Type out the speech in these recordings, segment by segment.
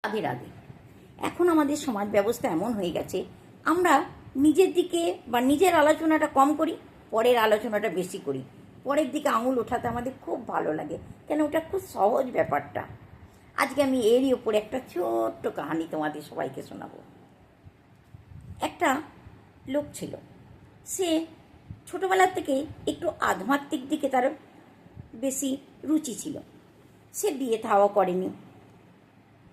রাধে রাধে। এখন আমাদের সমাজ ব্যবস্থা এমন হয়ে গেছে, আমরা নিজের দিকে বা নিজের আলোচনাটা কম করি, পরের আলোচনাটা বেশি করি। পরের দিকে আঙুল ওঠাতে আমাদের খুব ভালো লাগে, কেন ওটা খুব সহজ ব্যাপারটা। আজকে আমি এরই ওপরে একটা ছোট্ট কাহিনী তোমাদের সবাইকে শোনাবো। একটা লোক ছিল, সে ছোটোবেলার থেকে একটু আধ্যাত্মিক দিকে তার বেশি রুচি ছিল। সে বিয়ে থাওয়া করেনি।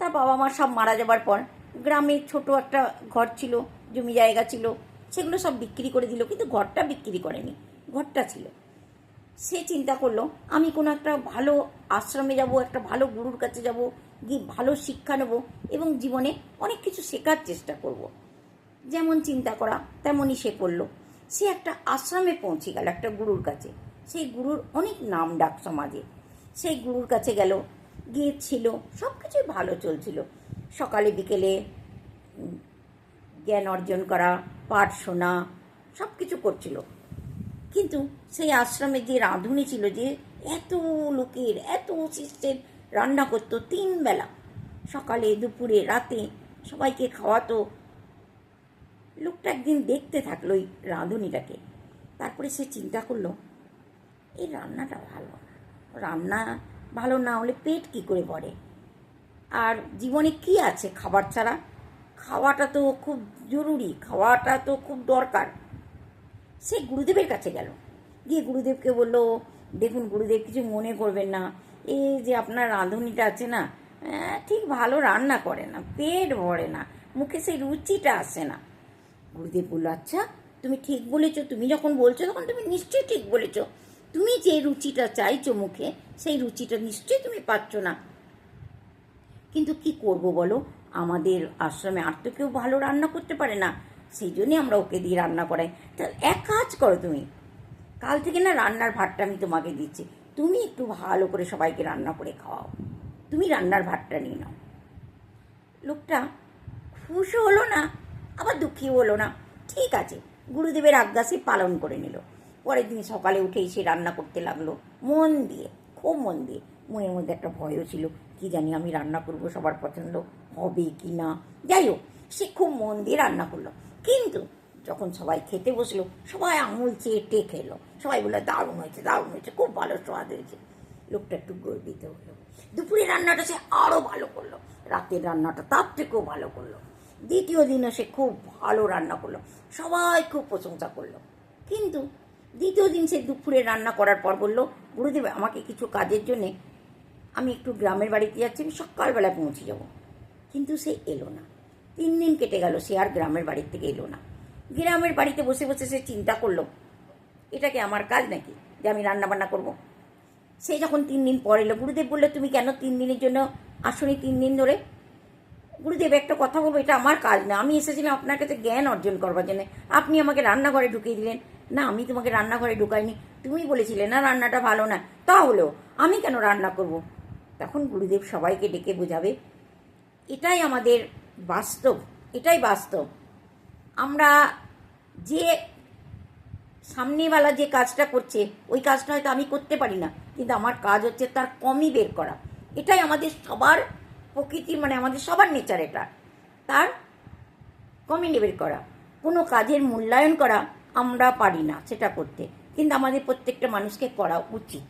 তার বাবা মা সব মারা যাবার পর গ্রামে ছোট একটা ঘর ছিল, জমি জায়গা ছিল, সেগুলো সব বিক্রি করে দিল, কিন্তু ঘরটা বিক্রি করেনি, ঘরটা ছিল। সে চিন্তা করলো, আমি কোনো একটা ভালো আশ্রমে যাব, একটা ভালো গুরুর কাছে যাব, গিয়ে ভালো শিক্ষা নেব এবং জীবনে অনেক কিছু শেখার চেষ্টা করব। যেমন চিন্তা করা তেমনই সে করলো। সে একটা আশ্রমে পৌঁছে গেল, একটা গুরুর কাছে। সেই গুরুর অনেক নাম ডাক সমাজে। সেই গুরুর কাছে গেল, গিয়েছিল, সব কিছুই ভালো চলছিল। সকালে বিকেলে জ্ঞান অর্জন করা, পাঠ শোনা, সব কিছু করছিল। কিন্তু সেই আশ্রমে যে রাঁধুনি ছিল, যে এত লোকের এত শিষ্যের রান্না করতো 3 বেলা, সকালে দুপুরে রাতে সবাইকে খাওয়াতো। লোকটা একদিন দেখতে থাকলো ওই রাঁধুনিটাকে। তারপরে সে চিন্তা করলো, এই রান্নাটা ভালো না, রান্না ভালো না হলে পেট কি করে ভরে, আর জীবনে কি আছে খাবার ছাড়া? খাওয়াটা তো খুব জরুরি, খাওয়াটা তো খুব দরকার। সে গুরুদেবের কাছে গেল, গিয়ে গুরুদেবকে বলল, দেখুন গুরুদেব, কিছু মনে করবেন না, এই যে আপনার রাঁধুনিটা আছে না, ঠিক ভালো রান্না করে না, পেট ভরে না, মুখে সেই রুচিটা আসে না। গুরুদেব বলল, আচ্ছা তুমি ঠিক বলেছ, তুমি যখন বলছো তখন তুমি নিশ্চয়ই ঠিক বলেছ। তুমি যে রুচিটা চাইছো মুখে, সেই রুচিটা নিশ্চয়ই তুমি পাচ্ছ না। কিন্তু কি করব বলো, আমাদের আশ্রমে আর তো কেউ ভালো রান্না করতে পারে না, সেই জন্যই আমরা ওকে দিয়ে রান্না করাই। তা এক কাজ করো, তুমি কাল থেকে না রান্নার ভাতটা আমি তোমাকে দিচ্ছি, তুমি একটু ভালো করে সবাইকে রান্না করে খাওয়াও, তুমি রান্নার ভাতটা নিয়ে নাও। লোকটা খুশও হলো না, আবার দুঃখীও হলো না। ঠিক আছে, গুরুদেবের আজ্ঞা সে পালন করে নিল। পরের দিন সকালে উঠেই সে রান্না করতে লাগলো, মন দিয়ে, খুব মন দিয়ে। মনের মধ্যে একটা ভয়ও ছিল, কি জানি আমি রান্না করবো, সবার পছন্দ হবে কি না। যাই হোক, সে খুব মন দিয়ে রান্না করলো। কিন্তু যখন সবাই খেতে বসলো, সবাই আঙুল চেটে খেলো, সবাই বললো দারুণ হয়েছে, দারুণ হয়েছে, খুব ভালো স্বাদ হয়েছে। লোকটা একটু গর্বিত হলো। দুপুরের রান্নাটা সে আরও ভালো করলো, রাতের রান্নাটা তার থেকেও ভালো করলো। দ্বিতীয় দিনও সে খুব ভালো রান্না করলো, সবাই খুব প্রশংসা করলো। কিন্তু দ্বিতীয় দিন সে দুপুরে রান্না করার পর বলল, গুরুদেব আমাকে কিছু কাজের জন্যে আমি একটু গ্রামের বাড়িতে যাচ্ছি, আমি সকালবেলায় পৌঁছে যাব। কিন্তু সে এলো না। 3 দিন কেটে গেল, সে আর গ্রামের বাড়ির থেকে এলো না। গ্রামের বাড়িতে বসে বসে সে চিন্তা করলো, এটা কি আমার কাজ নাকি যে আমি রান্না বান্না করবো? সে যখন 3 দিন পর এলো, গুরুদেব বললো, তুমি কেন 3 দিনের জন্য আসনি 3 দিন ধরে? গুরুদেব একটা কথা বলবো, এটা আমার কাজ না, আমি এসেছিলাম আপনার কাছে জ্ঞান অর্জন করবার জন্য, আপনি আমাকে রান্নাঘরে ঢুকিয়ে দিলেন। না, আমি তোমাকে রান্নাঘরে ঢুকাইনি, তুমি বলেছিলে না রান্নাটা ভালো না, তাহলেও আমি কেন রান্না করব? তখন গুরুদেব সবাইকে ডেকে বোঝাবে, এটাই আমাদের বাস্তব, এটাই বাস্তব। আমরা যে সামনেওয়ালা যে কাজটা করছে, ওই কাজটা হয়তো আমি করতে পারি না, কিন্তু আমার কাজ হচ্ছে তার কমই বের করা। এটাই আমাদের সবার প্রকৃতি, মানে আমাদের সবার নেচার, এটা তার কমই বের করা। কোনো কাজের মূল্যায়ন করা আমরা পারি না সেটা করতে, কিন্তু আমাদের প্রত্যেকটা মানুষকে করা উচিত।